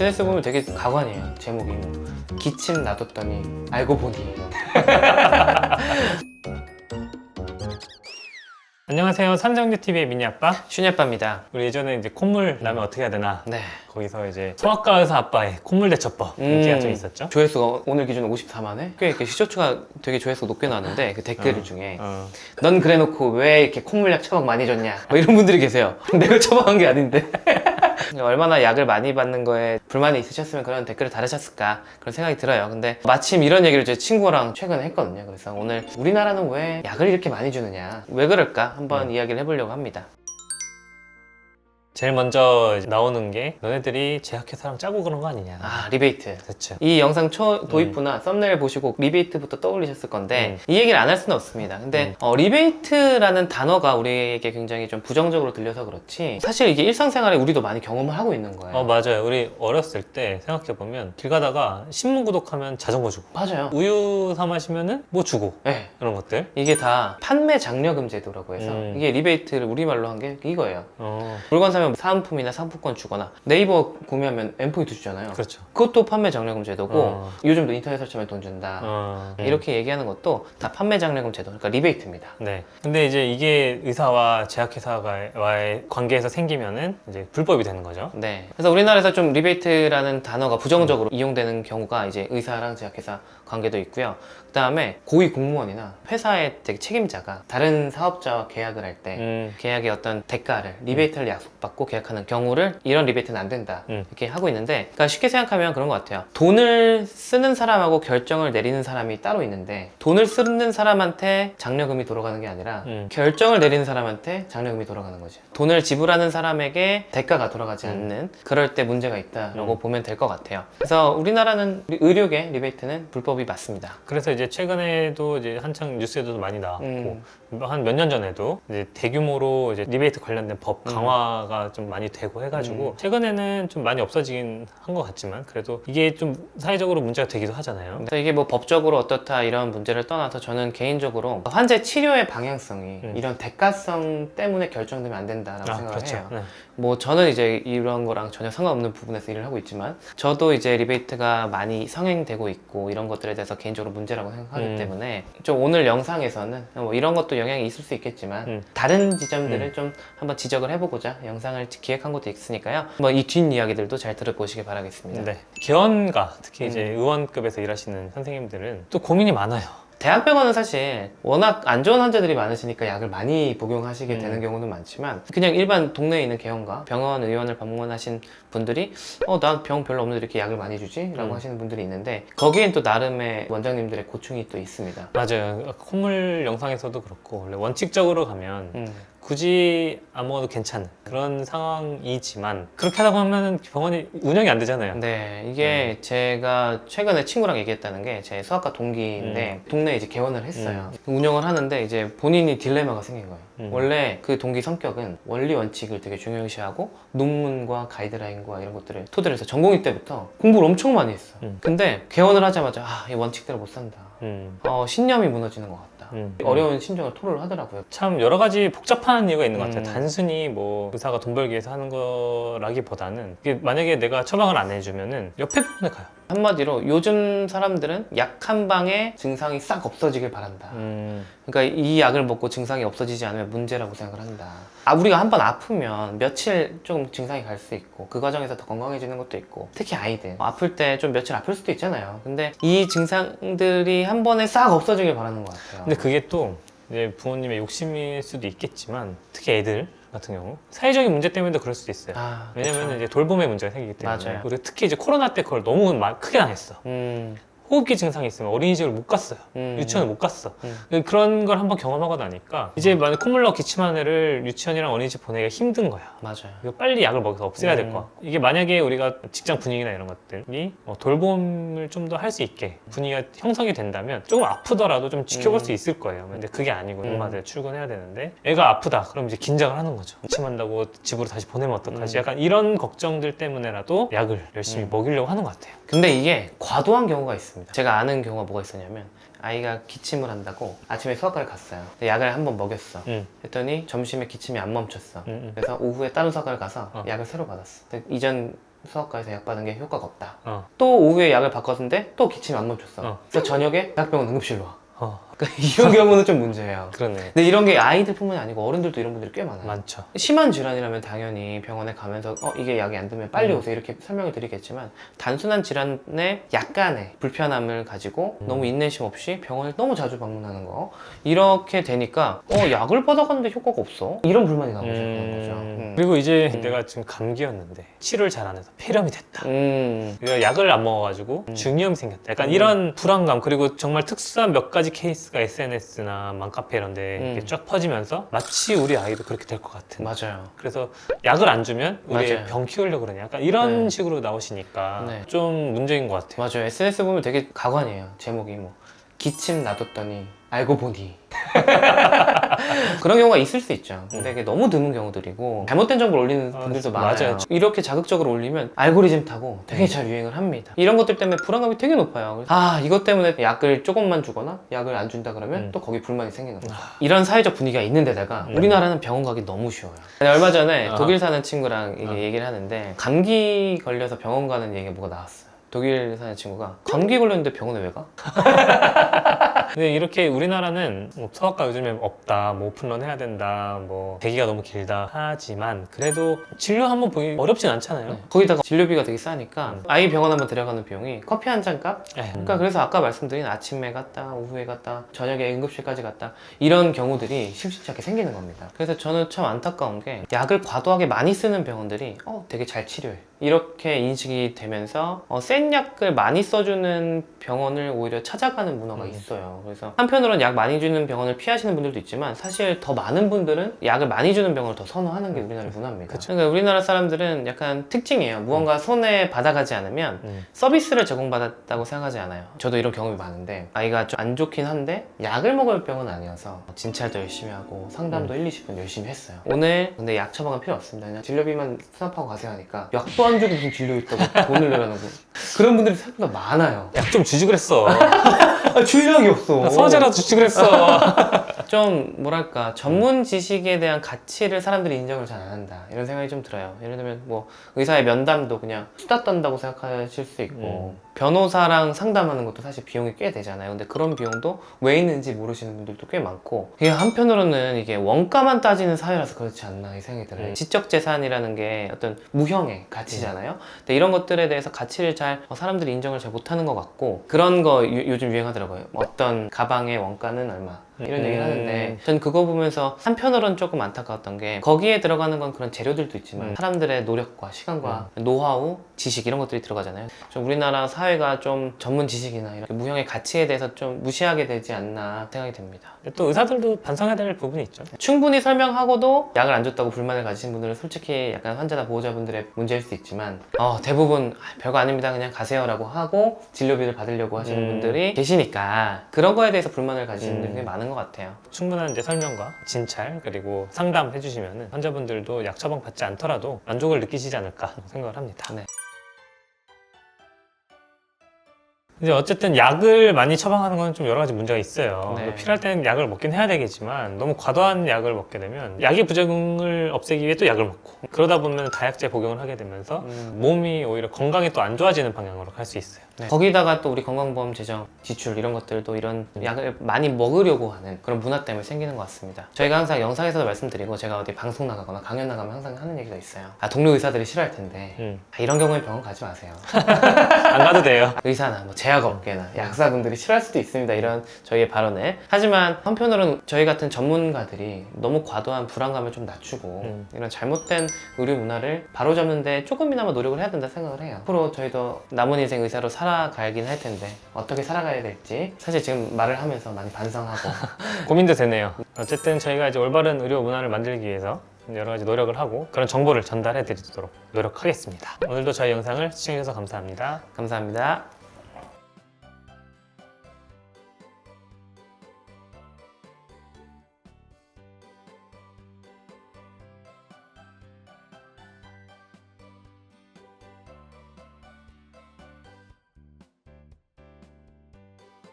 SNS 보면 되게 가관이에요. 제목이 뭐 기침 놔뒀더니 알고 보니. 안녕하세요. 산정주TV의 미니아빠 슈니아빠입니다. 우리 예전에 이제 콧물 나면 어떻게 해야 되나 네. 거기서 이제 소아과 의사 아빠의 콧물 대처법 얘기가 좀 있었죠. 조회수가 오늘 기준으로 54만회? 꽤 이렇게 시초추가 되게 조회수가 높게 나왔는데 그 댓글 중에 어. 넌 그래놓고 왜 이렇게 콧물약 처방 많이 줬냐 뭐 이런 분들이 계세요. 내가 처방한 게 아닌데. 얼마나 약을 많이 받는 거에 불만이 있으셨으면 그런 댓글을 달으셨을까 그런 생각이 들어요. 근데 마침 이런 얘기를 제 친구랑 최근에 했거든요. 그래서 오늘 우리나라는 왜 약을 이렇게 많이 주느냐, 왜 그럴까 한번 이야기를 해보려고 합니다. 제일 먼저 나오는 게 너네들이 제약회사랑 짜고 그런 거 아니냐. 아, 리베이트. 그렇죠. 이 영상 도입부나 썸네일 보시고 리베이트부터 떠올리셨을 건데 이 얘기를 안 할 수는 없습니다. 근데 리베이트라는 단어가 우리에게 굉장히 좀 부정적으로 들려서 그렇지 사실 이게 일상생활에 우리도 많이 경험을 하고 있는 거예요. 맞아요. 우리 어렸을 때 생각해보면 길 가다가 신문 구독하면 자전거 주고 맞아요. 우유 사 마시면은 뭐 주고 네. 그런 것들. 이게 다 판매 장려금 제도라고 해서 이게 리베이트를 우리말로 한 게 이거예요. 물건 사면 사은품이나 상품권 주거나 네이버 구매하면 N포인트 주잖아요. 그렇죠. 그것도 판매 장려금 제도고 요즘도 인터넷 설치하면 돈 준다. 이렇게 얘기하는 것도 다 판매 장려금 제도, 그러니까 리베이트입니다. 네. 근데 이제 이게 의사와 제약회사와의 관계에서 생기면은 이제 불법이 되는 거죠. 네. 그래서 우리나라에서 좀 리베이트라는 단어가 부정적으로 이용되는 경우가 이제 의사랑 제약회사 관계도 있고요. 그 다음에 고위 공무원이나 회사의 되게 책임자가 다른 사업자와 계약을 할 때 계약의 어떤 대가를 리베이트를 약속받고 계약하는 경우를 이런 리베이트는 안 된다 이렇게 하고 있는데, 그러니까 쉽게 생각하면 그런 것 같아요. 돈을 쓰는 사람하고 결정을 내리는 사람이 따로 있는데 돈을 쓰는 사람한테 장려금이 돌아가는 게 아니라 결정을 내리는 사람한테 장려금이 돌아가는 거죠. 돈을 지불하는 사람에게 대가가 돌아가지 않는, 그럴 때 문제가 있다라고 보면 될 것 같아요. 그래서 우리나라는 의료계 리베이트는 불법이 맞습니다. 그래서 이제 최근에도 이제 한창 뉴스에도 많이 나왔고 한 몇 년 전에도 이제 대규모로 이제 리베이트 관련된 법 강화가 좀 많이 되고 해가지고 최근에는 좀 많이 없어지긴 한 것 같지만 그래도 이게 좀 사회적으로 문제가 되기도 하잖아요. 그래서 이게 뭐 법적으로 어떻다 이런 문제를 떠나서 저는 개인적으로 환자 치료의 방향성이 이런 대가성 때문에 결정되면 안 된다라고 생각을 그렇죠. 해요. 네. 뭐 저는 이제 이런 거랑 전혀 상관없는 부분에서 일을 하고 있지만 저도 이제 리베이트가 많이 성행되고 있고 이런 것들에 대해서 개인적으로 문제라고 생각하기 때문에 좀 오늘 영상에서는 뭐 이런 것도 영향이 있을 수 있겠지만 다른 지점들을 좀 한번 지적을 해보고자 영상을 기획한 것도 있으니까요. 뭐 이 뒷이야기들도 잘 들어보시길 바라겠습니다. 네. 개원가 특히 이제 의원급에서 일하시는 선생님들은 또 고민이 많아요. 대학병원은 사실 워낙 안 좋은 환자들이 많으시니까 약을 많이 복용하시게 되는 경우는 많지만 그냥 일반 동네에 있는 개원가, 병원 의원을 방문하신 분들이 나 병 별로 없는데 이렇게 약을 많이 주지? 라고 하시는 분들이 있는데 거기엔 또 나름의 원장님들의 고충이 또 있습니다. 맞아요. 콧물 영상에서도 그렇고 원래 원칙적으로 가면 굳이 안 먹어도 괜찮은 그런 상황이지만 그렇게 하다고 하면 병원이 운영이 안 되잖아요. 네, 이게 제가 최근에 친구랑 얘기했다는 게 제 수학과 동기인데 동네에 이제 개원을 했어요. 운영을 하는데 이제 본인이 딜레마가 생긴 거예요. 원래 그 동기 성격은 원리 원칙을 되게 중요시하고 논문과 가이드라인과 이런 것들을 토대로 해서 전공의 때부터 공부를 엄청 많이 했어. 근데 개원을 하자마자 이 원칙대로 못 산다. 신념이 무너지는 것 같다. 어려운 심정을 토로를 하더라고요. 참 여러 가지 복잡한 이유가 있는 것 같아요. 단순히 뭐 의사가 돈 벌기 위해서 하는 거라기보다는 이게 만약에 내가 처방을 안 해주면은 옆에 병원에 가요. 한마디로 요즘 사람들은 약 한 방에 증상이 싹 없어지길 바란다. 그러니까 이 약을 먹고 증상이 없어지지 않으면 문제라고 생각을 한다. 우리가 한 번 아프면 며칠 조금 증상이 갈 수 있고 그 과정에서 더 건강해지는 것도 있고 특히 아이들 아플 때 좀 며칠 아플 수도 있잖아요. 근데 이 증상들이 한 번에 싹 없어지길 바라는 것 같아요. 근데 그게 또 이제 부모님의 욕심일 수도 있겠지만 특히 애들 같은 경우 사회적인 문제 때문에도 그럴 수도 있어요. 왜냐면 그렇죠. 이제 돌봄의 문제가 생기기 때문에. 맞아요. 그리고 특히 이제 코로나 때 그걸 너무 크게 당했어. 호흡기 증상이 있으면 어린이집을 못 갔어요. 유치원을 못 갔어. 그런 걸 한번 경험하고 나니까 이제 만약 콧물나고 기침한 애를 유치원이랑 어린이집 보내기가 힘든 거야. 맞아요. 이거 빨리 약을 먹여서 없애야 될 것 같고, 이게 만약에 우리가 직장 분위기나 이런 것들이 돌봄을 좀 더 할 수 있게 분위기가 형성이 된다면 조금 아프더라도 좀 지켜볼 수 있을 거예요. 근데 그게 아니고 엄마들 출근해야 되는데 애가 아프다 그럼 이제 긴장을 하는 거죠. 기침한다고 집으로 다시 보내면 어떡하지? 약간 이런 걱정들 때문에라도 약을 열심히 먹이려고 하는 것 같아요. 근데 이게 과도한 경우가 있습니다. 제가 아는 경우가 뭐가 있었냐면 아이가 기침을 한다고 아침에 수학과를 갔어요. 약을 한 번 먹였어. 했더니 점심에 기침이 안 멈췄어. 그래서 오후에 다른 수학과를 가서 약을 새로 받았어. 근데 이전 수학과에서 약 받은 게 효과가 없다. 어. 또 오후에 약을 바꿨는데 또 기침이 안 멈췄어. 어. 그래서 저녁에 대학병원 응급실로 와. 어. 그러니까 이런 경우는 좀 문제예요. 그러네. 근데 이런 게 아이들뿐만이 아니고 어른들도 이런 분들이 꽤 많아요. 많죠. 심한 질환이라면 당연히 병원에 가면서 이게 약이 안 되면 빨리 오세요 이렇게 설명을 드리겠지만, 단순한 질환에 약간의 불편함을 가지고 너무 인내심 없이 병원을 너무 자주 방문하는 거, 이렇게 되니까 약을 받아갔는데 효과가 없어, 이런 불만이 나오고 시작하는 거죠. 그리고 이제 내가 지금 감기였는데 치료를 잘 안 해서 폐렴이 됐다. 내가 약을 안 먹어가지고 중이염이 생겼다. 약간 이런 불안감, 그리고 정말 특수한 몇 가지 케이스가 SNS나 맘카페 이런 데 이렇게 쫙 퍼지면서 마치 우리 아이도 그렇게 될 것 같은. 맞아요. 그래서 약을 안 주면 우리 맞아요. 병 키우려고 그러냐. 약간 이런 네. 식으로 나오시니까 네. 좀 문제인 것 같아요. 맞아요. SNS 보면 되게 가관이에요. 제목이 뭐 기침 놔뒀더니 알고 보니 그런 경우가 있을 수 있죠. 근데 이게 너무 드문 경우들이고 잘못된 정보를 올리는 분들도 많아요. 맞아요. 이렇게 자극적으로 올리면 알고리즘 타고 되게 잘 유행을 합니다. 이런 것들 때문에 불안감이 되게 높아요. 이것 때문에 약을 조금만 주거나 약을 안 준다 그러면 또 거기 불만이 생기는 거죠. 이런 사회적 분위기가 있는 데다가 우리나라는 병원 가기 너무 쉬워요. 얼마 전에 독일 사는 친구랑 이게 얘기를 하는데, 감기 걸려서 병원 가는 얘기가 뭐가 나왔어요. 독일 사는 친구가 감기 걸렸는데 병원에 왜 가? 근데 이렇게 우리나라는 뭐 소아과 요즘에 없다, 뭐 오픈런 해야 된다, 뭐 대기가 너무 길다 하지만 그래도 진료 한번 보기 어렵진 않잖아요. 거기다가 진료비가 되게 싸니까 아이 병원 한번 데려가는 비용이 커피 한 잔 값? 그러니까 그래서 아까 말씀드린 아침에 갔다 오후에 갔다 저녁에 응급실까지 갔다 이런 경우들이 심심치 않게 생기는 겁니다. 그래서 저는 참 안타까운 게, 약을 과도하게 많이 쓰는 병원들이 되게 잘 치료해 이렇게 인식이 되면서 센 약을 많이 써주는 병원을 오히려 찾아가는 문화가 있어요. 그래서 한편으로는 약 많이 주는 병원을 피하시는 분들도 있지만, 사실 더 많은 분들은 약을 많이 주는 병원을 더 선호하는 게 우리나라의 문화입니다. 그러니까 우리나라 사람들은 약간 특징이에요. 무언가 손에 받아가지 않으면 서비스를 제공받았다고 생각하지 않아요. 저도 이런 경험이 많은데, 아이가 좀 안 좋긴 한데 약을 먹을 병은 아니어서 진찰도 열심히 하고 상담도 1, 20분 열심히 했어요. 오늘 근데 약 처방은 필요 없습니다. 그냥 진료비만 수납하고 가세요 하니까, 약도 안 주고 무슨 진료 있다고 돈을 내라는 거, 그런 분들이 생각보다 많아요. 약 좀 주지 그랬어. 주의력이 없어. 서재라도 주지 그랬어. 좀 뭐랄까, 전문 지식에 대한 가치를 사람들이 인정을 잘 안 한다, 이런 생각이 좀 들어요. 예를 들면 뭐 의사의 면담도 그냥 수다 떤다고 생각하실 수 있고, 변호사랑 상담하는 것도 사실 비용이 꽤 되잖아요. 근데 그런 비용도 왜 있는지 모르시는 분들도 꽤 많고, 이게 한편으로는 이게 원가만 따지는 사회라서 그렇지 않나 이 생각이 들어요. 지적재산이라는 게 어떤 무형의 가치잖아요. 근데 이런 것들에 대해서 가치를 잘 사람들이 인정을 잘 못하는 것 같고, 그런 거 요즘 유행하더라고요. 어떤 가방의 원가는 얼마 이런 얘기를 하는데, 전 그거 보면서 한편으로는 조금 안타까웠던 게, 거기에 들어가는 건 그런 재료들도 있지만 사람들의 노력과 시간과 노하우, 지식 이런 것들이 들어가잖아요. 좀 우리나라 사회가 좀 전문 지식이나 이런 무형의 가치에 대해서 좀 무시하게 되지 않나 생각이 듭니다. 또 의사들도 반성해야 될 부분이 있죠. 충분히 설명하고도 약을 안 줬다고 불만을 가지신 분들은 솔직히 약간 환자나 보호자분들의 문제일 수 있지만, 대부분 별거 아닙니다 그냥 가세요 라고 하고 진료비를 받으려고 하시는 분들이 계시니까, 그런 거에 대해서 불만을 가지시는 분들이 많은 것 같아요. 충분한 이제 설명과 진찰 그리고 상담 해주시면 환자분들도 약 처방 받지 않더라도 만족을 느끼시지 않을까 생각을 합니다. 네. 이제 어쨌든 약을 많이 처방하는 건 좀 여러 가지 문제가 있어요. 네. 필요할 때는 약을 먹긴 해야 되겠지만, 너무 과도한 약을 먹게 되면 약의 부작용을 없애기 위해 또 약을 먹고, 그러다 보면 다약제 복용을 하게 되면서 몸이 오히려 건강에 또 안 좋아지는 방향으로 갈 수 있어요. 네. 거기다가 또 우리 건강보험 재정 지출 이런 것들도 이런 약을 많이 먹으려고 하는 그런 문화 때문에 생기는 것 같습니다. 저희가 항상 영상에서도 말씀드리고, 제가 어디 방송 나가거나 강연 나가면 항상 하는 얘기가 있어요. 동료 의사들이 싫어할 텐데 이런 경우에 병원 가지 마세요. 안 가도 돼요. 의사나 뭐 제약업계나 약사분들이 싫어할 수도 있습니다, 이런 저희의 발언에. 하지만 한편으로는 저희 같은 전문가들이 너무 과도한 불안감을 좀 낮추고 이런 잘못된 의료 문화를 바로잡는데 조금이나마 노력을 해야 된다 생각을 해요. 앞으로 저희도 남은 인생 의사로 살아가긴 할 텐데, 어떻게 살아가야 될지 사실 지금 말을 하면서 많이 반성하고 고민도 되네요. 어쨌든 저희가 이제 올바른 의료 문화를 만들기 위해서 여러 가지 노력을 하고 그런 정보를 전달해 드리도록 노력하겠습니다. 오늘도 저희 영상을 시청해주셔서 감사합니다. 감사합니다.